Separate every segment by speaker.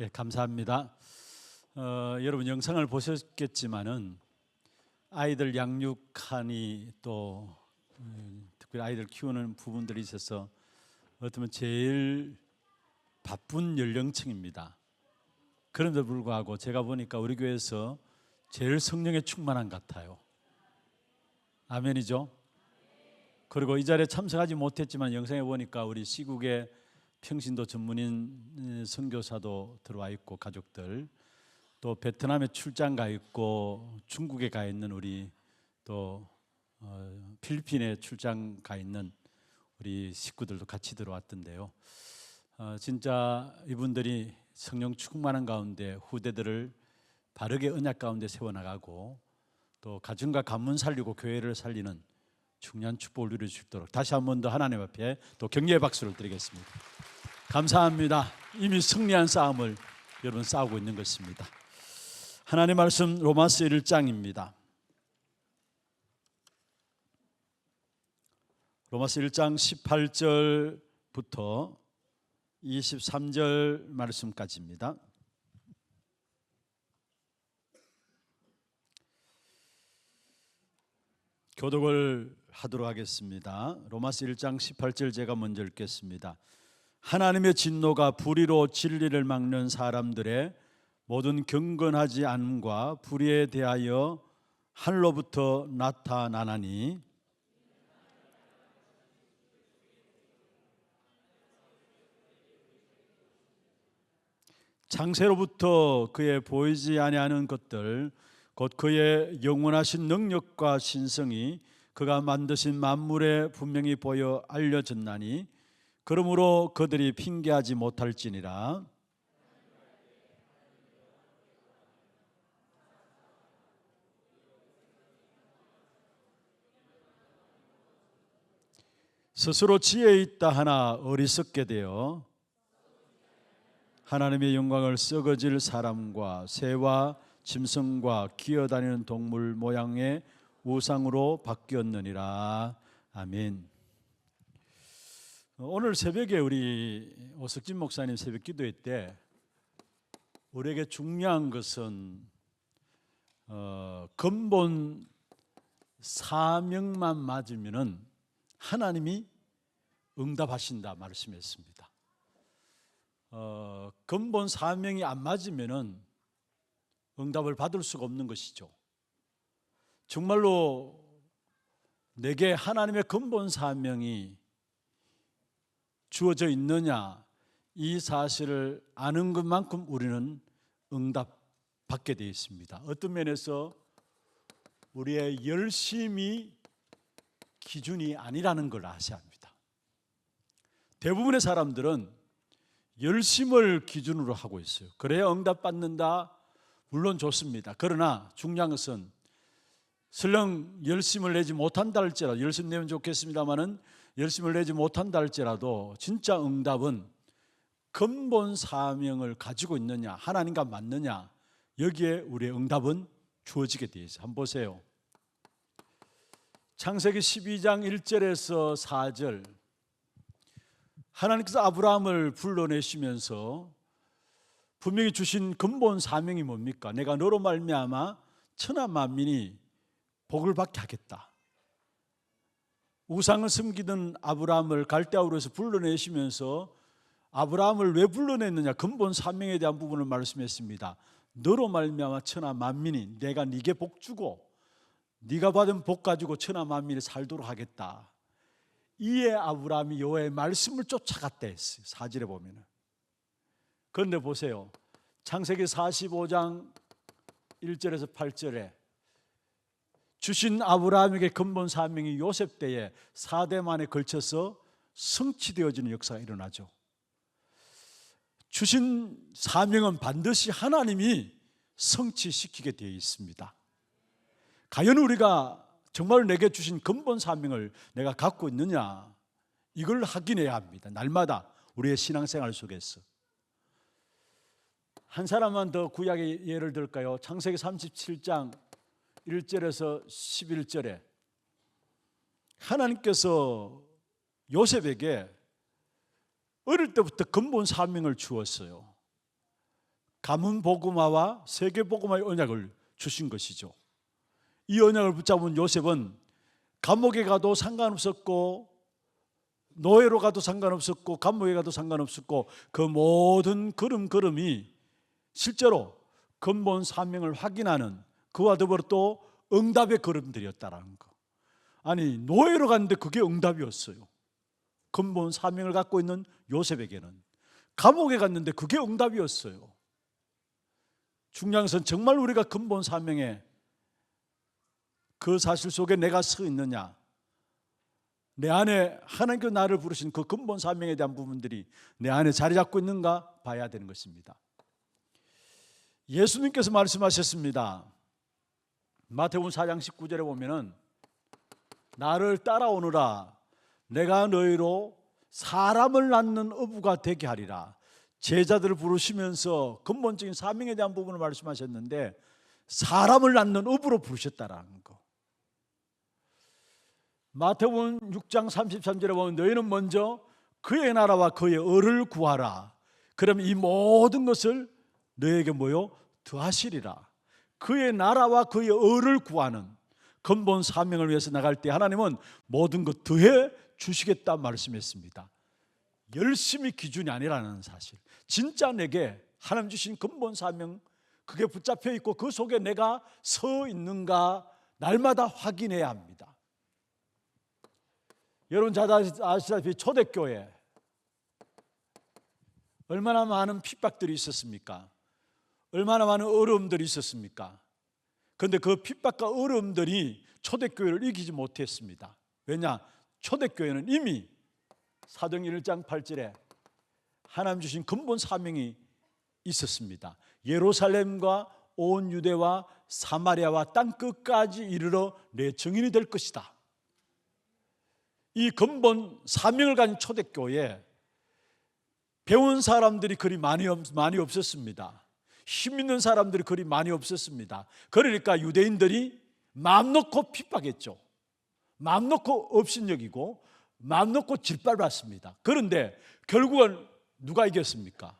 Speaker 1: 예, 감사합니다. 여러분 영상을 보셨겠지만은 아이들 양육하니 또 특별히 아이들 키우는 부분들이 있어서 어쩌면 제일 바쁜 연령층입니다. 그런데도 불구하고 제가 보니까 우리 교회에서 제일 성령에 충만한 것 같아요. 아멘이죠? 그리고 이 자리에 참석하지 못했지만 영상에 보니까 우리 시국의 평신도 전문인 선교사도 들어와 있고 가족들, 또 베트남에 출장 가 있고 중국에 가 있는 우리 또 필리핀에 출장 가 있는 우리 식구들도 같이 들어왔던데요. 진짜 이분들이 성령 충만한 가운데 후대들을 바르게 언약 가운데 세워나가고 또 가정과 가문 살리고 교회를 살리는 중요한 축복을 누릴 수 있도록 다시 한 번 더 하나님 앞에 또 격려의 박수를 드리겠습니다. 감사합니다. 이미 승리한 싸움을 여러분 싸우고 있는 것입니다. 하나님의 말씀 로마서 1장입니다. 로마서 1장 18절부터 23절 말씀까지입니다. 교독을 하도록 하겠습니다. 로마서 1장 18절 제가 먼저 읽겠습니다. 하나님의 진노가 불의로 진리를 막는 사람들의 모든 경건하지 않음과 불의에 대하여 하늘로부터 나타나나니 창세로부터 그의 보이지 아니하는 것들 곧 그의 영원하신 능력과 신성이 그가 만드신 만물에 분명히 보여 알려졌나니 그러므로 그들이 핑계하지 못할지니라. 스스로 지혜 있다 하나 어리석게 되어 하나님의 영광을 썩어질 사람과 새와 짐승과 기어다니는 동물 모양의 우상으로 바뀌었느니라. 아멘. 오늘 새벽에 우리 오석진 목사님 새벽 기도회 때 우리에게 중요한 것은 근본 사명만 맞으면은 하나님이 응답하신다 말씀했습니다. 근본 사명이 안 맞으면은 응답을 받을 수가 없는 것이죠. 정말로 내게 하나님의 근본 사명이 주어져 있느냐, 이 사실을 아는 것만큼 우리는 응답받게 되어 있습니다. 어떤 면에서 우리의 열심이 기준이 아니라는 걸 아셔야 합니다. 대부분의 사람들은 열심을 기준으로 하고 있어요. 그래야 응답받는다, 물론 좋습니다. 그러나 중요한 것은 설령 열심을 내지 못한다 할지라도, 열심 내면 좋겠습니다마는 열심을 내지 못한다 할지라도 진짜 응답은 근본 사명을 가지고 있느냐, 하나님과 맞느냐, 여기에 우리의 응답은 주어지게 되어 있어요. 한번 보세요. 창세기 12장 1절에서 4절, 하나님께서 아브라함을 불러내시면서 분명히 주신 근본 사명이 뭡니까? 내가 너로 말미암아 천하 만민이 복을 받게 하겠다. 우상을 섬기던 아브라함을 갈대아우르에서 불러내시면서 아브라함을 왜 불러냈느냐, 근본 사명에 대한 부분을 말씀했습니다. 너로 말미암아 천하 만민이, 내가 네게 복 주고 네가 받은 복 가지고 천하 만민이 살도록 하겠다. 이에 아브라함이 여호와의 말씀을 쫓아갔다 했어요. 4절에 보면은. 그런데 보세요. 창세기 45장 1절에서 8절에 주신 아브라함에게 근본 사명이 요셉 때에 4대 만에 걸쳐서 성취되어지는 역사가 일어나죠. 주신 사명은 반드시 하나님이 성취시키게 되어 있습니다. 과연 우리가 정말 내게 주신 근본 사명을 내가 갖고 있느냐, 이걸 확인해야 합니다. 날마다 우리의 신앙생활 속에서. 한 사람만 더 구약의 예를 들까요? 창세기 37장 1절에서 11절에 하나님께서 요셉에게 어릴 때부터 근본 사명을 주었어요. 가문 복음화와 세계 복음화의 언약을 주신 것이죠. 이 언약을 붙잡은 요셉은 감옥에 가도 상관없었고, 노예로 가도 상관없었고, 감옥에 가도 상관없었고, 그 모든 걸음걸음이 실제로 근본 사명을 확인하는, 그와 더불어 또 응답의 걸음들이었다라는 거. 아니, 노예로 갔는데 그게 응답이었어요. 근본 사명을 갖고 있는 요셉에게는. 감옥에 갔는데 그게 응답이었어요. 중요한 것은 정말 우리가 근본 사명에 그 사실 속에 내가 서 있느냐, 내 안에 하나님께서 나를 부르신 그 근본 사명에 대한 부분들이 내 안에 자리 잡고 있는가 봐야 되는 것입니다. 예수님께서 말씀하셨습니다. 마태복음 4장 19절에 보면은 나를 따라오느라 내가 너희로 사람을 낳는 어부가 되게 하리라. 제자들을 부르시면서 근본적인 사명에 대한 부분을 말씀하셨는데 사람을 낳는 어부로 부르셨다라는 거. 마태복음 6장 33절에 보면 너희는 먼저 그의 나라와 그의 의를 구하라. 그럼 이 모든 것을 너에게 뭐요? 더하시리라. 그의 나라와 그의 의를 구하는 근본 사명을 위해서 나갈 때 하나님은 모든 것 더해 주시겠다 말씀했습니다. 열심히 기준이 아니라는 사실. 진짜 내게 하나님 주신 근본 사명, 그게 붙잡혀 있고 그 속에 내가 서 있는가 날마다 확인해야 합니다. 여러분 잘 아시다시피 초대교회 얼마나 많은 핍박들이 있었습니까? 얼마나 많은 어려움들이 있었습니까? 그런데 그 핍박과 어려움들이 초대교회를 이기지 못했습니다. 왜냐? 초대교회는 이미 사도행전 1장 8절에 하나님 주신 근본 사명이 있었습니다. 예루살렘과 온 유대와 사마리아와 땅 끝까지 이르러 내 증인이 될 것이다. 이 근본 사명을 가진 초대교회에 배운 사람들이 그리 많이 없었습니다. 힘 있는 사람들이 그리 많이 없었습니다. 그러니까 유대인들이 마음 놓고 핍박했죠. 마음 놓고 업신여기고 마음 놓고 짓밟았습니다. 그런데 결국은 누가 이겼습니까?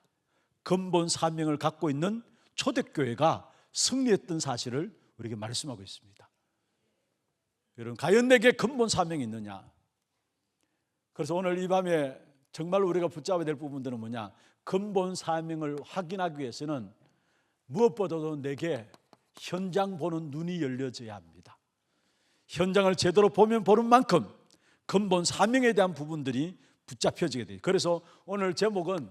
Speaker 1: 근본 사명을 갖고 있는 초대교회가 승리했던 사실을 우리에게 말씀하고 있습니다. 여러분, 과연 내게 근본 사명이 있느냐? 그래서 오늘 이 밤에 정말 우리가 붙잡아야 될 부분들은 뭐냐? 근본 사명을 확인하기 위해서는 무엇보다도 내게 현장 보는 눈이 열려져야 합니다. 현장을 제대로 보면 보는 만큼 근본 사명에 대한 부분들이 붙잡혀지게 돼요. 그래서 오늘 제목은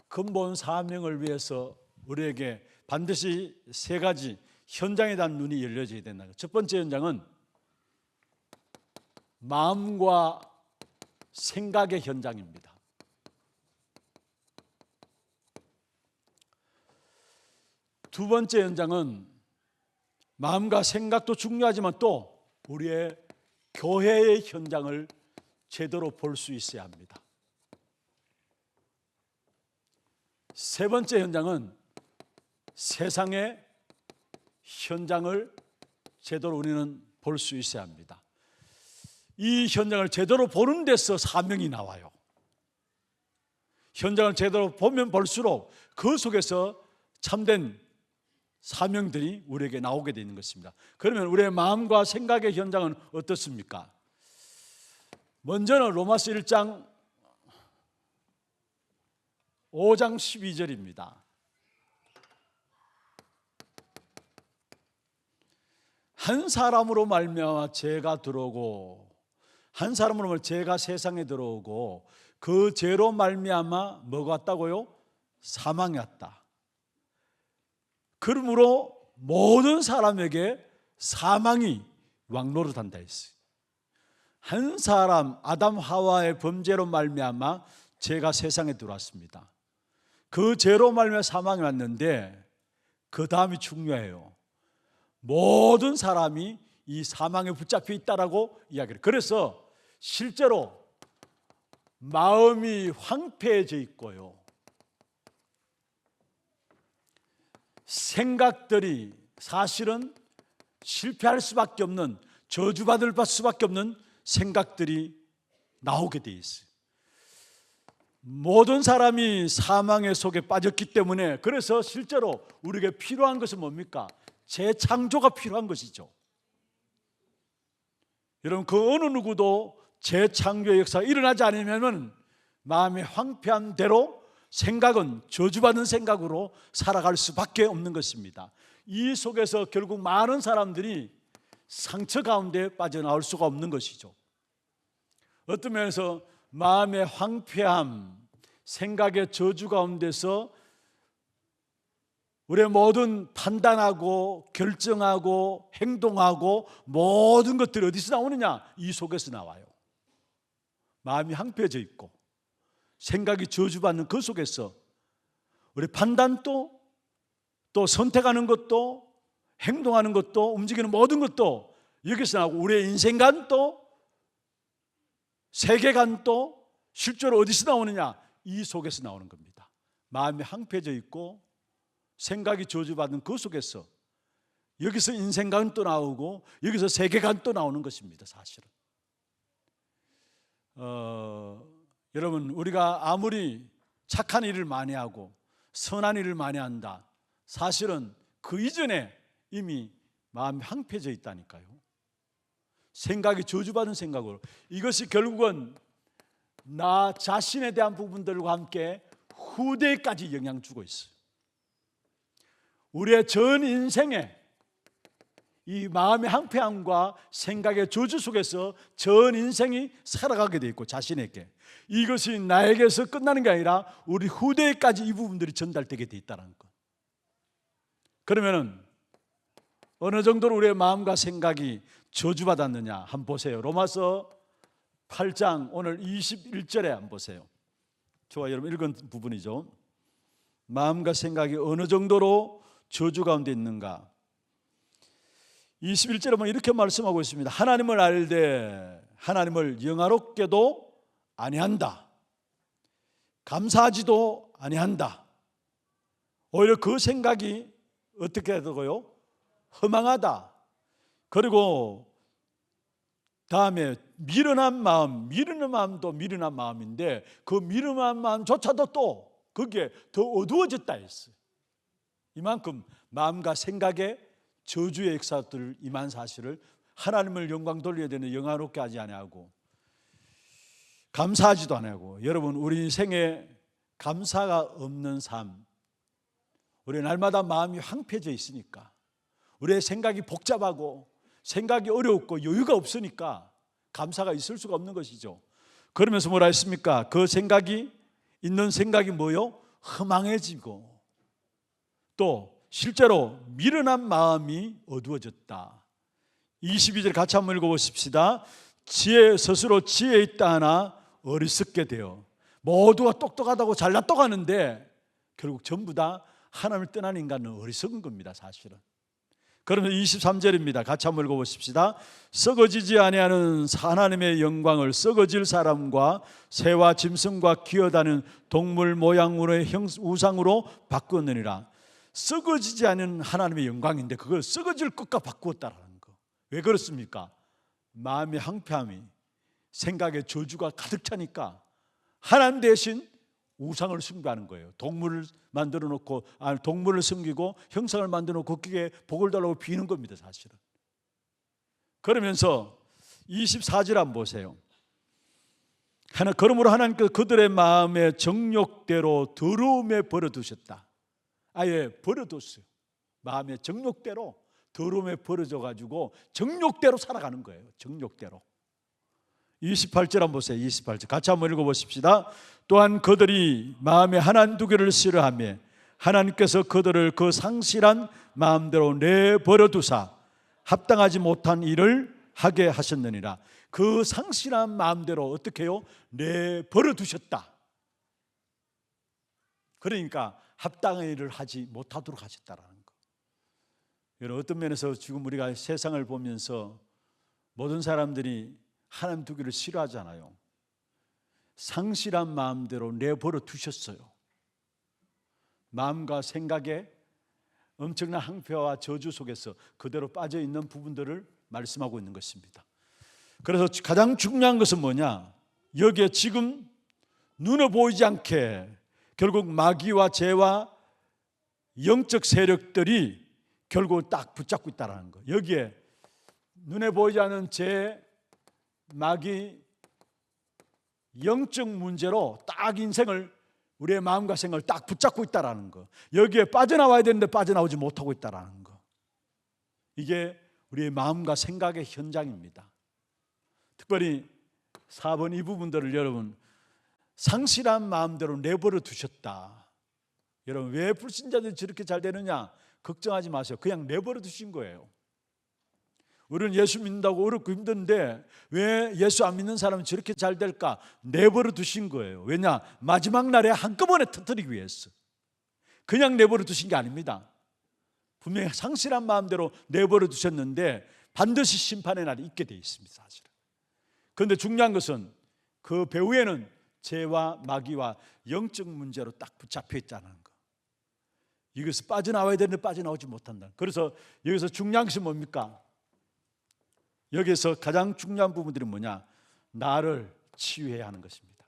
Speaker 1: 근본 사명을 위해서 우리에게 반드시 세 가지 현장에 대한 눈이 열려져야 된다. 첫 번째 현장은 마음과 생각의 현장입니다. 두 번째 현장은 마음과 생각도 중요하지만 또 우리의 교회의 현장을 제대로 볼 수 있어야 합니다. 세 번째 현장은 세상의 현장을 제대로 우리는 볼 수 있어야 합니다. 이 현장을 제대로 보는 데서 사명이 나와요. 현장을 제대로 보면 볼수록 그 속에서 참된 사명들이 우리에게 나오게 되는 것입니다. 그러면 우리의 마음과 생각의 현장은 어떻습니까? 먼저는 로마서 1장 5장 12절입니다. 한 사람으로 말미암아 죄가 들어오고 한 사람으로 죄가 세상에 들어오고 그 죄로 말미암아 뭐가 왔다고요? 사망이 왔다. 그러므로 모든 사람에게 사망이 왕노릇한다 했어요. 한 사람 아담 하와의 범죄로 말미암아 죄가 세상에 들어왔습니다. 그 죄로 말미암아 사망이 왔는데 그 다음이 중요해요. 모든 사람이 이 사망에 붙잡혀 있다라고 이야기를. 그래서 실제로 마음이 황폐해져 있고요. 생각들이 사실은 실패할 수밖에 없는, 저주받을 수밖에 없는 생각들이 나오게 돼 있어요. 모든 사람이 사망의 속에 빠졌기 때문에, 그래서 실제로 우리에게 필요한 것은 뭡니까? 재창조가 필요한 것이죠. 여러분, 그 어느 누구도 재창조의 역사가 일어나지 않으면 마음의 황폐한 대로 생각은 저주받은 생각으로 살아갈 수밖에 없는 것입니다. 이 속에서 결국 많은 사람들이 상처 가운데 빠져나올 수가 없는 것이죠. 어떤 면에서 마음의 황폐함, 생각의 저주 가운데서 우리의 모든 판단하고 결정하고 행동하고 모든 것들이 어디서 나오느냐? 이 속에서 나와요. 마음이 황폐해져 있고 생각이 저주받는 그 속에서 우리 판단도, 또 선택하는 것도, 행동하는 것도, 움직이는 모든 것도 여기서 나오고, 우리의 인생관도 세계관도 실제로 어디서 나오느냐? 이 속에서 나오는 겁니다. 마음이 황폐해져 있고 생각이 저주받는 그 속에서 여기서 인생관도 나오고 여기서 세계관도 나오는 것입니다. 사실은 여러분, 우리가 아무리 착한 일을 많이 하고 선한 일을 많이 한다, 사실은 그 이전에 이미 마음이 황폐해져 있다니까요. 생각이 저주받은 생각으로, 이것이 결국은 나 자신에 대한 부분들과 함께 후대까지 영향 주고 있어요. 우리의 전 인생에 이 마음의 황폐함과 생각의 저주 속에서 전 인생이 살아가게 돼 있고, 자신에게 이것이 나에게서 끝나는 게 아니라 우리 후대까지 이 부분들이 전달되게 돼 있다는 것. 그러면은 어느 정도로 우리의 마음과 생각이 저주받았느냐 한번 보세요. 로마서 8장 오늘 21절에 한번 보세요. 저와 여러분 읽은 부분이죠. 마음과 생각이 어느 정도로 저주 가운데 있는가. 21절에 보면 이렇게 말씀하고 있습니다. 하나님을 알되 하나님을 영화롭게도 아니한다, 감사하지도 아니한다. 오히려 그 생각이 어떻게 되고요? 허망하다. 그리고 다음에 미련한 마음, 미련한 마음도 미련한 마음인데 그 미련한 마음조차도 또 거기에 더 어두워졌다 했어요. 이만큼 마음과 생각에 저주의 역사들 임한 사실을 하나님을 영광 돌려야 되는 영화롭게 하지 아니하고 감사하지도 아니하고. 여러분, 우리 인생에 감사가 없는 삶, 우리 날마다 마음이 황폐해져 있으니까, 우리의 생각이 복잡하고 생각이 어렵고 여유가 없으니까 감사가 있을 수가 없는 것이죠. 그러면서 뭐라 했습니까? 그 생각이 있는 생각이 뭐요? 허망해지고 또 실제로 미련한 마음이 어두워졌다. 22절 같이 한번 읽어보십시다. 스스로 지혜 있다 하나 어리석게 되어. 모두가 똑똑하다고 잘났다고 하는데 결국 전부 다 하나님을 떠난 인간은 어리석은 겁니다. 사실은. 그러면 23절입니다. 같이 한번 읽어보십시다. 썩어지지 아니하는 하나님의 영광을 썩어질 사람과 새와 짐승과 기어다니는 동물 모양으로의 우상으로 바꾸느니라. 썩어지지 않은 하나님의 영광인데 그걸 썩어질 것과 바꾸었다라는 거. 왜 그렇습니까? 마음의 황폐함이, 생각의 저주가 가득 차니까 하나님 대신 우상을 숭배하는 거예요. 동물을 만들어 놓고, 동물을 섬기고 형상을 만들어 놓고 거기에 복을 달라고 비는 겁니다. 사실은. 그러면서 24절 한번 보세요. 그러므로 하나님께서 그들의 마음의 정욕대로 더러움에 버려두셨다. 아예 버려뒀어요. 마음의 정욕대로 더러움에 버려져 가지고 정욕대로 살아가는 거예요. 정욕대로. 28절 한번 보세요. 28절 같이 한번 읽어보십시다. 또한 그들이 마음에 하나님 두기를 싫어하며 하나님께서 그들을 그 상실한 마음대로 내버려 두사 합당하지 못한 일을 하게 하셨느니라. 그 상실한 마음대로 어떻게 해요? 내버려 두셨다. 그러니까 합당한 일을 하지 못하도록 하셨다라는 거. 여러분, 어떤 면에서 지금 우리가 세상을 보면서 모든 사람들이 하나님 두기를 싫어하잖아요. 상실한 마음대로 내버려 두셨어요. 마음과 생각에 엄청난 황폐와 저주 속에서 그대로 빠져 있는 부분들을 말씀하고 있는 것입니다. 그래서 가장 중요한 것은 뭐냐? 여기에 지금 눈에 보이지 않게 결국 마귀와 죄와 영적 세력들이 결국 딱 붙잡고 있다는 거. 여기에 눈에 보이지 않는 죄, 마귀, 영적 문제로 딱 인생을, 우리의 마음과 생각을 딱 붙잡고 있다는 거. 여기에 빠져나와야 되는데 빠져나오지 못하고 있다는 거. 이게 우리의 마음과 생각의 현장입니다. 특별히 4번 이 부분들을 여러분, 상실한 마음대로 내버려 두셨다. 여러분, 왜 불신자들이 저렇게 잘 되느냐 걱정하지 마세요. 그냥 내버려 두신 거예요. 우리는 예수 믿는다고 어렵고 힘든데 왜 예수 안 믿는 사람은 저렇게 잘 될까? 내버려 두신 거예요. 왜냐? 마지막 날에 한꺼번에 터뜨리기 위해서. 그냥 내버려 두신 게 아닙니다. 분명히 상실한 마음대로 내버려 두셨는데 반드시 심판의 날이 있게 되어 있습니다, 사실은. 그런데 중요한 것은 그 배후에는 죄와 마귀와 영적 문제로 딱 붙잡혀 있다는 거. 이것을 빠져나와야 되는데 빠져나오지 못한다. 그래서 여기서 중요한 것이 뭡니까? 여기서 가장 중요한 부분들이 뭐냐? 나를 치유해야 하는 것입니다.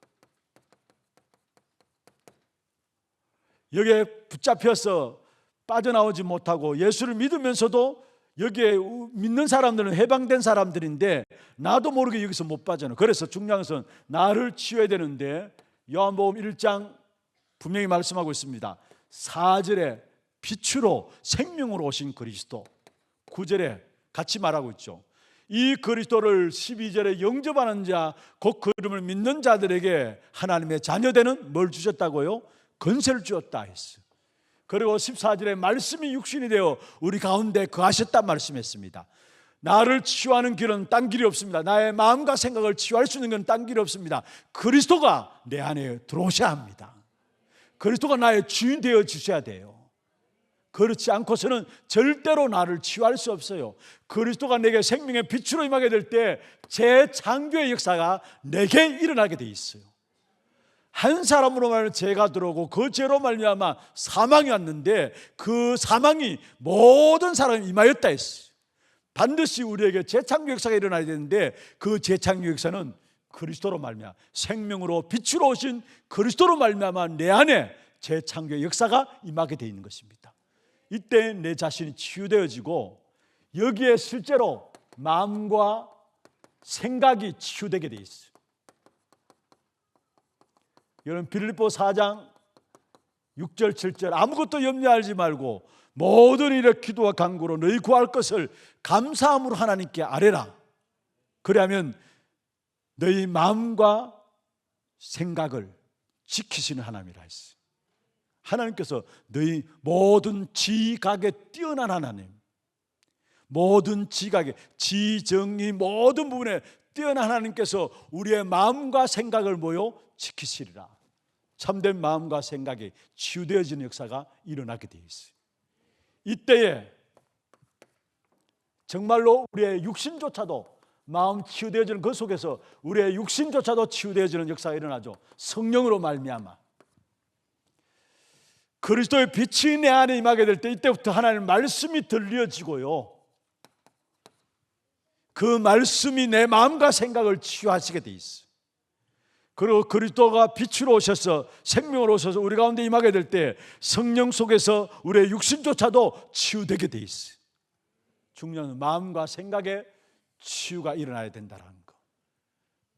Speaker 1: 여기에 붙잡혀서 빠져나오지 못하고 예수를 믿으면서도 여기에 믿는 사람들은 해방된 사람들인데 나도 모르게 여기서 못 빠져나. 그래서 중요한 것은 나를 치유해야 되는데 요한복음 1장 분명히 말씀하고 있습니다. 4절에 빛으로 생명으로 오신 그리스도, 9절에 같이 말하고 있죠. 이 그리스도를 12절에 영접하는 자, 곧 그 이름을 믿는 자들에게 하나님의 자녀되는 뭘 주셨다고요? 권세를 주었다 했어요. 그리고 14절에 말씀이 육신이 되어 우리 가운데 거하셨다 말씀했습니다. 나를 치유하는 길은 딴 길이 없습니다. 나의 마음과 생각을 치유할 수 있는 건 딴 길이 없습니다. 그리스도가 내 안에 들어오셔야 합니다. 그리스도가 나의 주인 되어 주셔야 돼요. 그렇지 않고서는 절대로 나를 치유할 수 없어요. 그리스도가 내게 생명의 빛으로 임하게 될 때 재창조의 역사가 내게 일어나게 돼 있어요. 한 사람으로 말하면 죄가 들어오고 그 죄로 말미암아 사망이 왔는데 그 사망이 모든 사람이 임하였다 했어요. 반드시 우리에게 재창조 역사가 일어나야 되는데 그 재창조 역사는 그리스도로 말미암아 생명으로 빛으로 오신 그리스도로 말미암아 내 안에 재창조의 역사가 임하게 돼 있는 것입니다. 이때 내 자신이 치유되어지고 여기에 실제로 마음과 생각이 치유되게 돼 있어요. 여러분 빌립보 4장 6절 7절 아무것도 염려하지 말고 모든 일에 기도와 간구로 너희 구할 것을 감사함으로 하나님께 아뢰라. 그러면 너희 마음과 생각을 지키시는 하나님이라 했어요. 하나님께서 너희 모든 지각에 뛰어난 하나님, 모든 지각에 지정의 모든 부분에 뛰어난 하나님께서 우리의 마음과 생각을 뭐요? 지키시리라. 참된 마음과 생각이 치유되어지는 역사가 일어나게 되어 있어요. 이때에 정말로 우리의 육신조차도 마음 치유되어지는 그 속에서 우리의 육신조차도 치유되어지는 역사가 일어나죠. 성령으로 말미암아 그리스도의 빛이 내 안에 임하게 될 때 이때부터 하나님의 말씀이 들려지고요, 그 말씀이 내 마음과 생각을 치유하시게 돼 있어요. 그리고 그리스도가 빛으로 오셔서 생명으로 오셔서 우리 가운데 임하게 될 때 성령 속에서 우리의 육신조차도 치유되게 돼 있어요. 중요한 마음과 생각에 치유가 일어나야 된다는 거.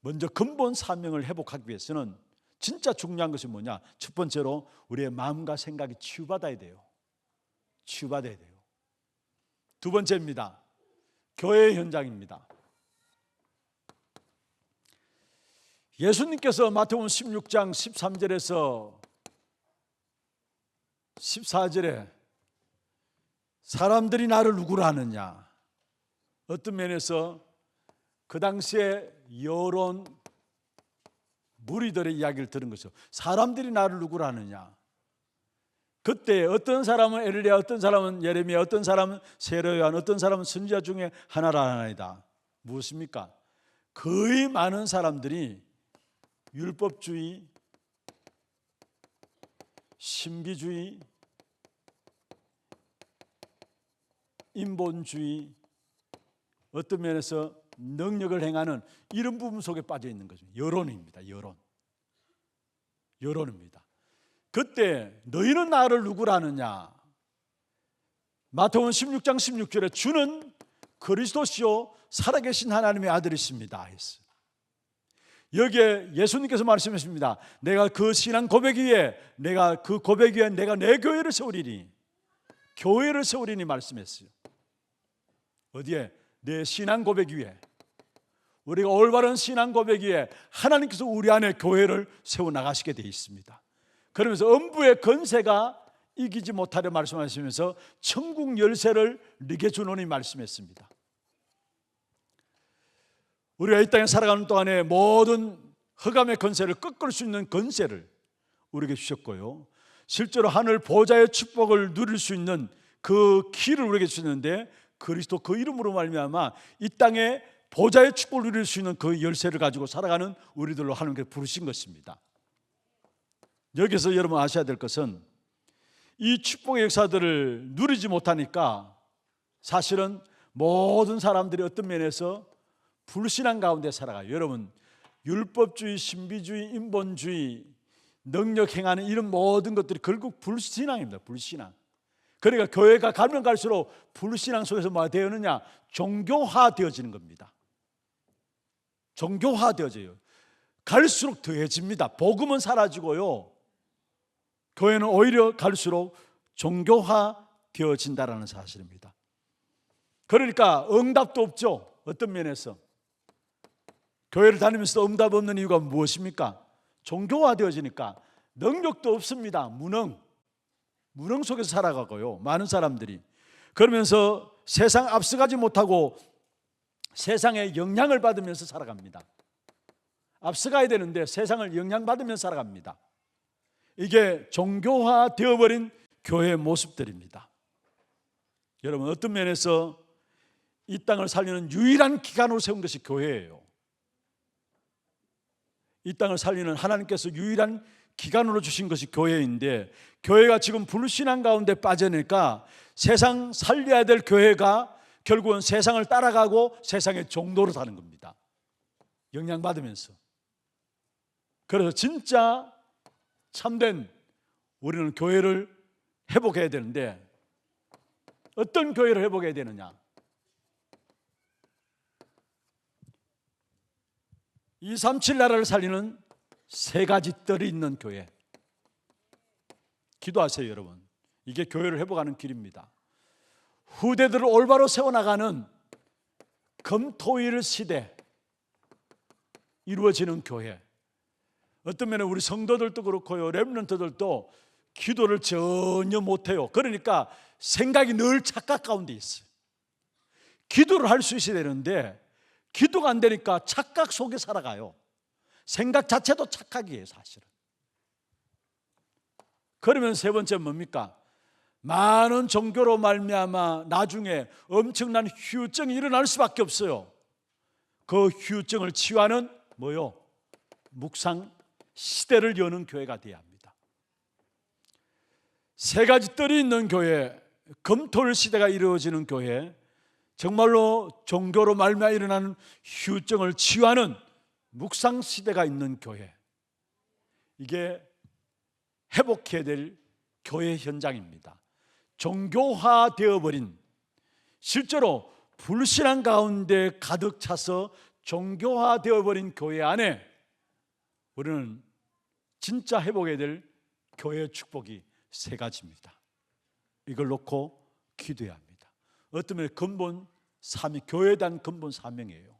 Speaker 1: 먼저 근본 사명을 회복하기 위해서는 진짜 중요한 것이 뭐냐? 첫 번째로 우리의 마음과 생각이 치유받아야 돼요. 치유받아야 돼요. 두 번째입니다. 교회의 현장입니다. 예수님께서 마태복음 16장 13절에서 14절에 사람들이 나를 누구라 하느냐, 어떤 면에서 그 당시에 여론 무리들의 이야기를 들은 것이죠. 사람들이 나를 누구라 하느냐. 그때 어떤 사람은 엘리야, 어떤 사람은 예레미야, 어떤 사람은 세례요한, 어떤 사람은 선지자 중에 하나라 하나이다. 무엇입니까? 거의 많은 사람들이 율법주의, 신비주의, 인본주의, 어떤 면에서 능력을 행하는 이런 부분 속에 빠져 있는 거죠. 여론입니다. 여론. 여론입니다. 그때 너희는 나를 누구라 하느냐? 마태복음 16장 16절에 주는 그리스도시요 살아계신 하나님의 아들이십니다 했어요. 여기에 예수님께서 말씀하십니다. 내가 그 신앙 고백 위에 내가 내 교회를 세우리니, 교회를 세우리니 말씀했어요. 어디에? 내 신앙 고백 위에, 우리가 올바른 신앙 고백 위에 하나님께서 우리 안에 교회를 세워나가시게 되어 있습니다. 그러면서 음부의 권세가 이기지 못하려 말씀하시면서 천국 열쇠를 네게 주노니 말씀했습니다. 우리가 이 땅에 살아가는 동안에 모든 흑암의 권세를 꺾을 수 있는 권세를 우리에게 주셨고요, 실제로 하늘 보좌의 축복을 누릴 수 있는 그 길을 우리에게 주셨는데, 그리스도 그 이름으로 말미암아 이 땅에 보좌의 축복을 누릴 수 있는 그 열쇠를 가지고 살아가는 우리들로 하나님께서 부르신 것입니다. 여기서 여러분 아셔야 될 것은, 이 축복의 역사들을 누리지 못하니까 사실은 모든 사람들이 어떤 면에서 불신앙 가운데 살아가요. 여러분, 율법주의, 신비주의, 인본주의, 능력 행하는 이런 모든 것들이 결국 불신앙입니다. 불신앙. 그러니까 교회가 가면 갈수록 불신앙 속에서 뭐가 되었느냐? 종교화되어지는 겁니다. 종교화되어져요. 갈수록 더해집니다. 복음은 사라지고요, 교회는 오히려 갈수록 종교화되어진다는 사실입니다. 그러니까 응답도 없죠. 어떤 면에서 교회를 다니면서도 응답 없는 이유가 무엇입니까? 종교화되어지니까. 능력도 없습니다. 무능 속에서 살아가고요, 많은 사람들이. 그러면서 세상 앞서가지 못하고 세상의 영향을 받으면서 살아갑니다. 앞서가야 되는데 세상을 영향받으면서 살아갑니다. 이게 종교화되어버린 교회의 모습들입니다. 여러분, 어떤 면에서 이 땅을 살리는 유일한 기관으로 세운 것이 교회예요. 이 땅을 살리는 하나님께서 유일한 기관으로 주신 것이 교회인데, 교회가 지금 불신앙 가운데 빠지니까 세상 살려야 될 교회가 결국은 세상을 따라가고 세상의 종로로 사는 겁니다. 영향받으면서. 그래서 진짜 참된 우리는 교회를 회복해야 되는데, 어떤 교회를 회복해야 되느냐? 237 나라를 살리는 세 가지 뜰이 있는 교회. 기도하세요, 여러분. 이게 교회를 회복하는 길입니다. 후대들을 올바로 세워나가는 금토일 시대 이루어지는 교회. 어떤 면에 우리 성도들도 그렇고요, 렘넌트들도 기도를 전혀 못해요. 그러니까 생각이 늘 착각 가운데 있어요. 기도를 할 수 있어야 되는데 기도가 안 되니까 착각 속에 살아가요. 생각 자체도 착각이에요, 사실은. 그러면 세 번째 뭡니까? 많은 종교로 말미암아 나중에 엄청난 후유증이 일어날 수밖에 없어요. 그 후유증을 치유하는 뭐요? 묵상 시대를 여는 교회가 되어야 합니다. 세 가지 뜰이 있는 교회, 금토일 시대가 이루어지는 교회, 정말로 종교로 말미암아 일어나는 후유증을 치유하는 묵상 시대가 있는 교회, 이게 회복해야 될 교회 현장입니다. 종교화되어버린, 실제로 불신앙 가운데 가득 차서 종교화되어버린 교회 안에 우리는 진짜 회복해야 될 교회의 축복이 세 가지입니다. 이걸 놓고 기도해야 합니다. 어떤 면에 근본 사명, 교회에 대한 근본 사명이에요.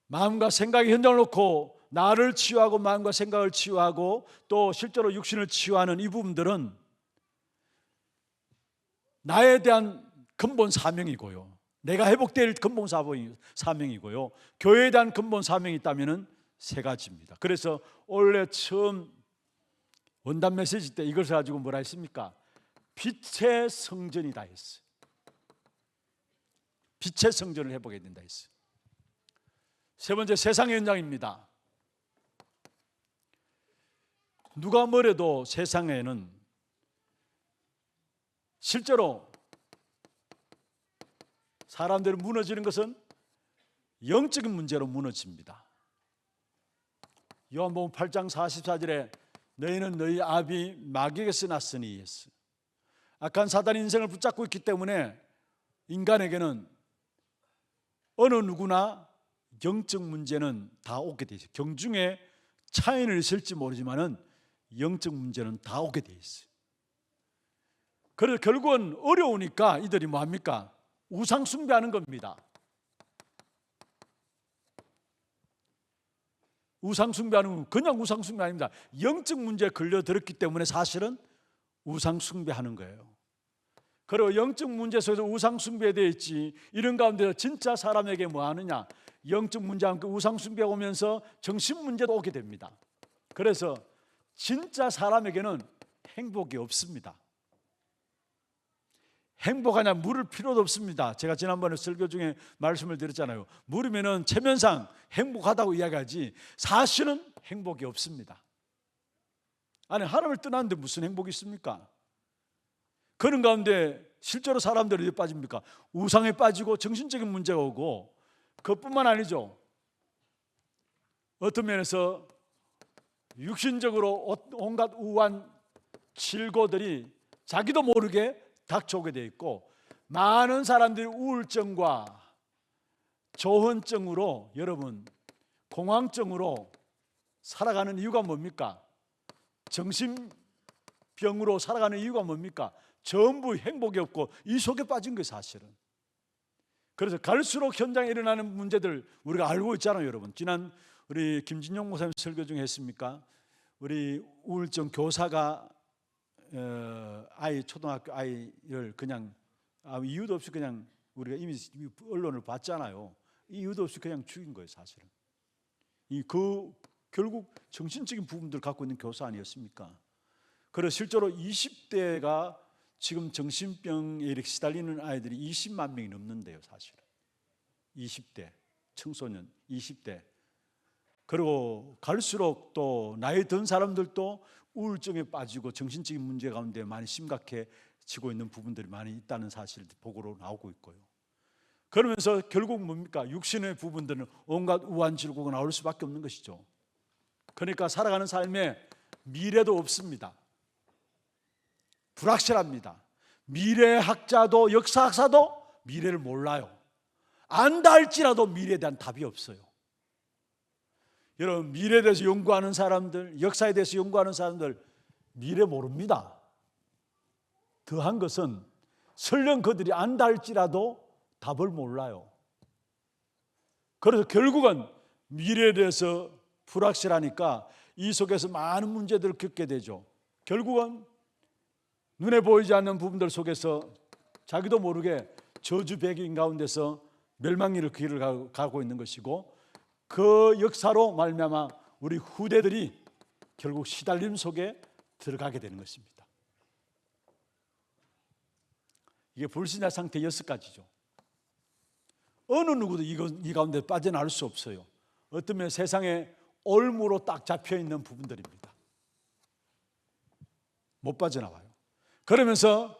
Speaker 1: 마음과 생각의 현장을 놓고 나를 치유하고 마음과 생각을 치유하고 또 실제로 육신을 치유하는 이 부분들은 나에 대한 근본 사명이고요, 내가 회복될 근본 사명이고요, 교회에 대한 근본 사명이 있다면 세 가지입니다. 그래서 원래 처음 원단 메시지 때 이것을 가지고 뭐라 했습니까? 빛의 성전이다 했어요. 빛의 성전을 회복해야 된다 했어요. 세 번째, 세상의 현장입니다. 누가 뭐래도 세상에는 실제로 사람들이 무너지는 것은 영적인 문제로 무너집니다. 요한복음 8장 44절에 너희는 너희 아비 마귀에게서 났으니 했어. 악한 사단이 인생을 붙잡고 있기 때문에 인간에게는 어느 누구나 영적 문제는 다 오게 돼 있어요. 경중에 차이는 있을지 모르지만은 영적 문제는 다 오게 돼 있어요. 그래서 결국은 어려우니까 이들이 뭐합니까? 우상 숭배하는 겁니다. 우상 숭배하는 건 그냥 우상 숭배 아닙니다. 영적 문제에 걸려들었기 때문에 사실은 우상 숭배하는 거예요. 그리고 영적 문제 속에서 우상 숭배에 대해 있지, 이런 가운데서 진짜 사람에게 뭐 하느냐? 영적 문제와 함께 우상 숭배가 오면서 정신 문제도 오게 됩니다. 그래서 진짜 사람에게는 행복이 없습니다. 행복하냐? 물을 필요도 없습니다. 제가 지난번에 설교 중에 말씀을 드렸잖아요. 물이면은 체면상 행복하다고 이야기하지 사실은 행복이 없습니다. 아니, 하나님을 떠났는데 무슨 행복이 있습니까? 그런 가운데 실제로 사람들이 어디에 빠집니까? 우상에 빠지고 정신적인 문제가 오고, 그것뿐만 아니죠. 어떤 면에서 육신적으로 온갖 우한 질고들이 자기도 모르게 닥쳐오게 되어 있고, 많은 사람들이 우울증과 조현증으로, 여러분 공황증으로 살아가는 이유가 뭡니까? 정신병으로 살아가는 이유가 뭡니까? 전부 행복이 없고 이 속에 빠진 거예요, 사실은. 그래서 갈수록 현장에 일어나는 문제들 우리가 알고 있잖아요, 여러분. 지난 우리 김진용 목사님 설교 중에 했습니까? 우리 우울증 교사가 아이, 초등학교 아이를 그냥 이유도 없이 그냥, 우리가 이미 언론을 봤잖아요. 이유도 없이 그냥 죽인 거예요, 사실은. 결국 정신적인 부분들 갖고 있는 교사 아니었습니까? 그래서 실제로 20대가 지금 정신병에 이렇게 시달리는 아이들이 20만 명이 넘는데요, 사실은. 20대 청소년, 20대. 그리고 갈수록 또 나이 든 사람들도 우울증에 빠지고 정신적인 문제 가운데 많이 심각해지고 있는 부분들이 많이 있다는 사실 보고로 나오고 있고요. 그러면서 결국 뭡니까? 육신의 부분들은 온갖 우한 질고가 나올 수밖에 없는 것이죠. 그러니까 살아가는 삶에 미래도 없습니다. 불확실합니다. 미래학자도 역사학사도 미래를 몰라요. 안다 할지라도 미래에 대한 답이 없어요. 여러분, 미래에 대해서 연구하는 사람들, 역사에 대해서 연구하는 사람들 미래 모릅니다. 더한 것은 설령 그들이 안다 할지라도 답을 몰라요. 그래서 결국은 미래에 대해서 불확실하니까 이 속에서 많은 문제들을 겪게 되죠. 결국은 눈에 보이지 않는 부분들 속에서 자기도 모르게 저주배경 가운데서 멸망의 길을 가고 있는 것이고, 그 역사로 말미암아 우리 후대들이 결국 시달림 속에 들어가게 되는 것입니다. 이게 불신자 상태 6가지죠. 어느 누구도 이 가운데 빠져나올 수 없어요. 어떤 면 세상에 올무로 딱 잡혀있는 부분들입니다. 못 빠져나와요. 그러면서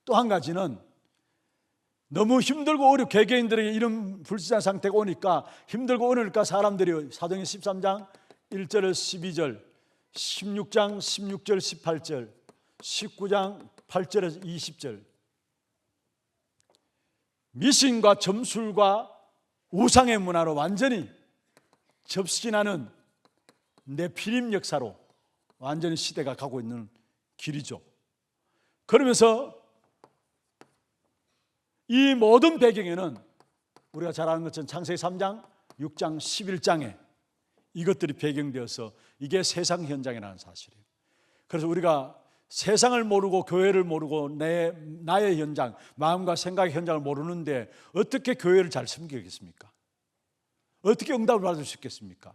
Speaker 1: 또 한 가지는 너무 힘들고 어렵고, 개개인들에게 이런 불신자 상태가 오니까 힘들고 어려우니까 사람들이 사도행전 13장 1절에서 12절, 16장 16절 18절, 19장 8절에서 20절 미신과 점술과 우상의 문화로 완전히 접신하는 네피림 역사로 완전히 시대가 가고 있는 길이죠. 그러면서 이 모든 배경에는 우리가 잘 아는 것처럼 창세기 3장, 6장, 11장에 이것들이 배경되어서 이게 세상 현장이라는 사실이에요. 그래서 우리가 세상을 모르고 교회를 모르고 나의 현장, 마음과 생각의 현장을 모르는데 어떻게 교회를 잘 섬기겠습니까? 어떻게 응답을 받을 수 있겠습니까?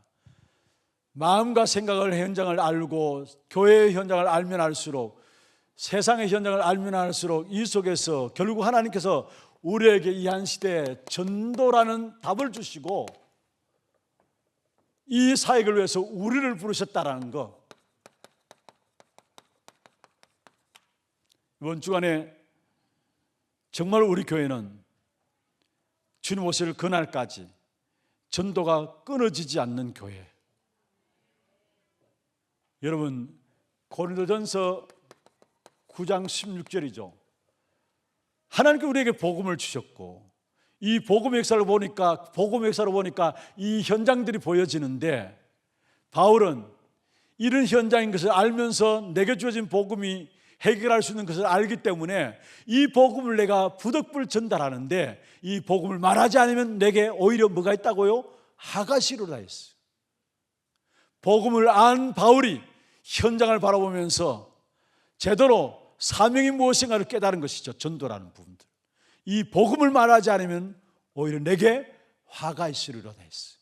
Speaker 1: 마음과 생각을 현장을 알고 교회의 현장을 알면 알수록, 세상의 현장을 알면 알수록 이 속에서 결국 하나님께서 우리에게 이 한 시대에 전도라는 답을 주시고 이 사역을 위해서 우리를 부르셨다라는 것. 이번 주간에 정말 우리 교회는 주님 오실 그날까지 전도가 끊어지지 않는 교회, 여러분, 고린도전서 9장 16절이죠. 하나님께서 우리에게 복음을 주셨고, 이 복음의 역사로 보니까 이 현장들이 보여지는데, 바울은 이런 현장인 것을 알면서 내게 주어진 복음이 해결할 수 있는 것을 알기 때문에 이 복음을 내가 부득불 전달하는데, 이 복음을 말하지 않으면 내게 오히려 뭐가 있다고요? 하가시로다 했어요. 복음을 안 바울이 현장을 바라보면서 제대로 사명이 무엇인가를 깨달은 것이죠. 전도라는 부분들. 이 복음을 말하지 않으면 오히려 내게 화가 있으리로다 했어요.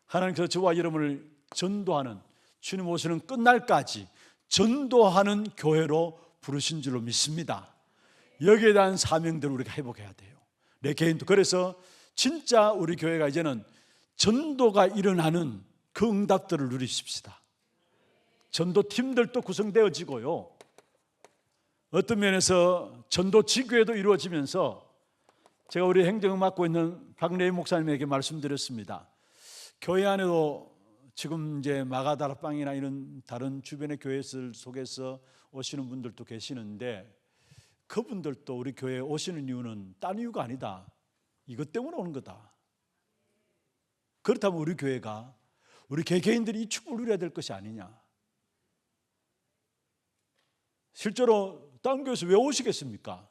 Speaker 1: 하나님께서 저와 여러분을 전도하는, 주님 오시는 끝날까지 전도하는 교회로 부르신 줄로 믿습니다. 여기에 대한 사명들을 우리가 회복해야 돼요. 내 개인도. 그래서 진짜 우리 교회가 이제는 전도가 일어나는 그 응답들을 누리십시다. 전도팀들도 구성되어지고요, 어떤 면에서 전도 지교회도 이루어지면서, 제가 우리 행정을 맡고 있는 박래희 목사님에게 말씀드렸습니다. 교회 안에도 지금 이제 마가다락방이나 이런 다른 주변의 교회들 속에서 오시는 분들도 계시는데, 그분들도 우리 교회에 오시는 이유는 딴 이유가 아니다. 이것 때문에 오는 거다. 그렇다면 우리 교회가, 우리 개개인들이 이 축복을 누려야 될 것이 아니냐. 실제로 다른 교회에서 왜 오시겠습니까?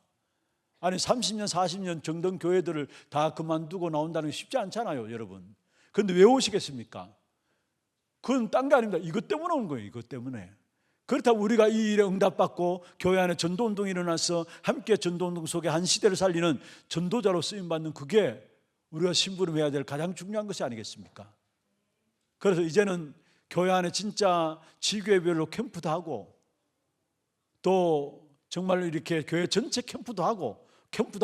Speaker 1: 아니 30년 40년 정든 교회들을 다 그만두고 나온다는 게 쉽지 않잖아요, 여러분. 그런데 왜 오시겠습니까? 그건 딴 게 아닙니다. 이것 때문에 온 거예요. 이것 때문에. 그렇다면 우리가 이 일에 응답받고 교회 안에 전도운동이 일어나서 함께 전도운동 속에 한 시대를 살리는 전도자로 쓰임받는, 그게 우리가 심부름해야 될 가장 중요한 것이 아니겠습니까? 그래서 이제는 교회 안에 진짜 지교회별로 캠프도 하고, 또 정말 이렇게 교회 전체 캠프도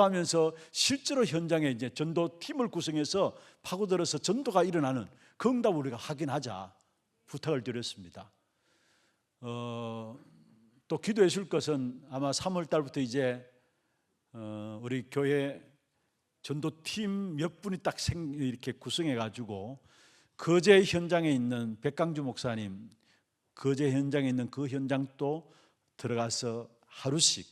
Speaker 1: 하면서 실제로 현장에 이제 전도팀을 구성해서 파고들어서 전도가 일어나는 그 응답을 우리가 하긴 하자 부탁을 드렸습니다. 또 기도해 줄 것은 아마 3월 달부터 이제 우리 교회 전도팀 몇 분이 딱 이렇게 구성해 가지고 거제 현장에 있는 백강주 목사님, 거제 현장에 있는 그 현장도 들어가서 하루씩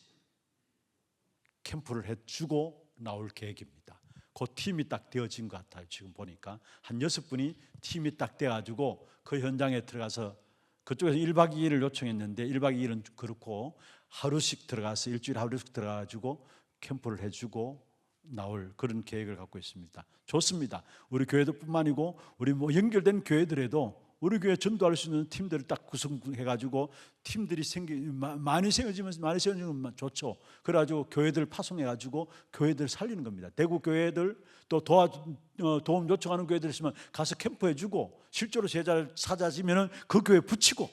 Speaker 1: 캠프를 해주고 나올 계획입니다. 그 팀이 딱 되어진 것 같아요. 지금 보니까 한 6분이 팀이 딱 돼가지고 그 현장에 들어가서, 그쪽에서 1박 2일을 요청했는데 1박 2일은 그렇고 하루씩 들어가서 일주일에 하루씩 들어가가지고 캠프를 해주고 나올 그런 계획을 갖고 있습니다. 좋습니다. 우리 교회도 뿐만이고 우리 연결된 교회들에도 우리 교회 전도할 수 있는 팀들을 딱 구성해가지고 팀들이 많이 세워지면 좋죠. 그래가지고 교회들 파송해가지고 교회들 살리는 겁니다. 대구 교회들 또 도움 요청하는 교회들 있으면 가서 캠프해주고, 실제로 제자를 찾아지면은 그 교회 붙이고,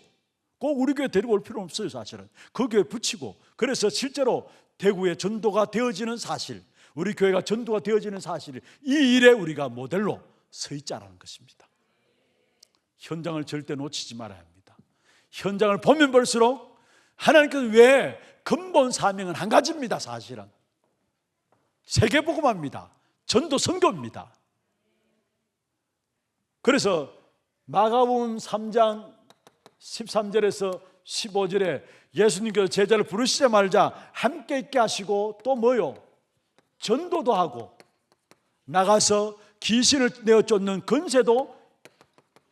Speaker 1: 꼭 우리 교회 데리고 올 필요는 없어요. 사실은 그 교회 붙이고, 그래서 실제로 대구에 전도가 되어지는 사실, 우리 교회가 전도가 되어지는 사실, 이 일에 우리가 모델로 서 있자라는 것입니다. 현장을 절대 놓치지 말아야 합니다. 현장을 보면 볼수록 하나님께서 왜 근본 사명은 한 가지입니다. 사실은 세계복음화입니다. 전도 선교입니다. 그래서 마가복음 3장 13절에서 15절에 예수님께서 제자를 부르시자마자 함께 있게 하시고, 또 뭐요? 전도도 하고 나가서 귀신을 내어 쫓는 권세도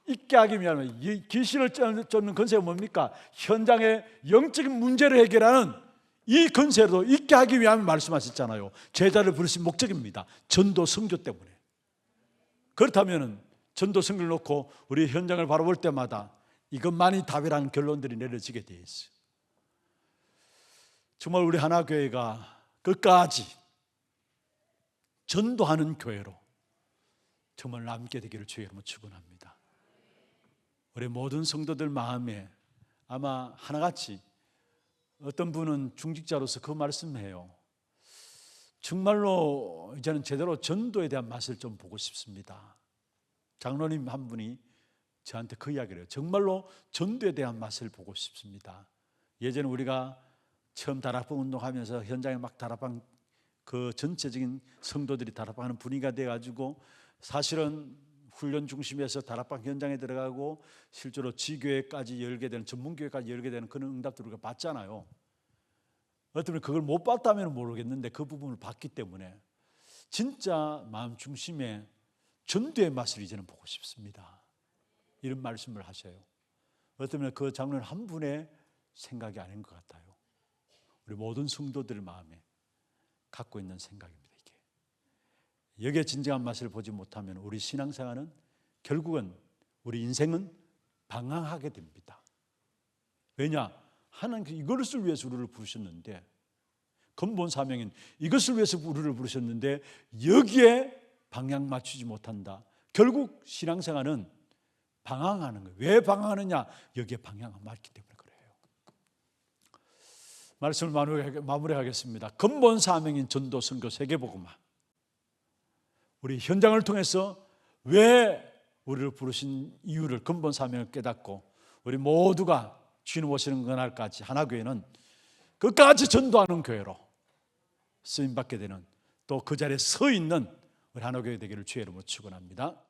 Speaker 1: 있게 하기 위하여. 이 귀신을 쫓는 권세가 뭡니까? 현장의 영적인 문제를 해결하는 이 권세도 있게 하기 위하여 말씀하셨잖아요. 제자를 부르신 목적입니다. 전도 선교 때문에. 그렇다면 전도 선교를 놓고 우리 현장을 바라볼 때마다 이것만이 답이라는 결론들이 내려지게 되어 있어요. 정말 우리 하나교회가 끝까지 전도하는 교회로 정말 남게 되기를 주의 이름으로 축원합니다. 우리 모든 성도들 마음에 아마 하나같이, 어떤 분은 중직자로서 그 말씀해요. 정말로 이제는 제대로 전도에 대한 맛을 좀 보고 싶습니다. 장로님 한 분이 저한테 그 이야기를 해요. 정말로 전도에 대한 맛을 보고 싶습니다. 예전에 우리가 처음 다락방 운동하면서 현장에 막 다락방, 그 전체적인 성도들이 다락방하는 분위기가 돼가지고 사실은 훈련 중심에서 다락방 현장에 들어가고 실제로 지교회까지 열게 되는, 전문교회까지 열게 되는 그런 응답들을 우리가 받잖아요. 어쩌면 그걸 못 봤다면 모르겠는데 그 부분을 봤기 때문에 진짜 마음 중심에 전도의 맛을 이제는 보고 싶습니다. 이런 말씀을 하셔요. 어쩌면 그 장로는 한 분의 생각이 아닌 것 같아요. 우리 모든 성도들 마음에 갖고 있는 생각입니다. 이게 여기에 진정한 맛을 보지 못하면 우리 신앙생활은 결국은 우리 인생은 방황하게 됩니다. 왜냐? 하나님께서 이것을 위해서 우리를 부르셨는데, 근본 사명인 이것을 위해서 우리를 부르셨는데 여기에 방향 맞추지 못한다. 결국 신앙생활은 방황하는 거예요. 왜 방황하느냐? 여기에 방향 안 맞기 때문에 그래요. 말씀을 마무리하겠습니다. 근본 사명인 전도, 선교, 세계복음화. 우리 현장을 통해서 왜 우리를 부르신 이유를, 근본 사명을 깨닫고 우리 모두가 주님 오시는 그날까지 하나교회는 끝까지 전도하는 교회로 쓰임받게 되는, 또 그 자리에 서 있는 우리 하나교회 되기를 주의 이름으로 축원합니다.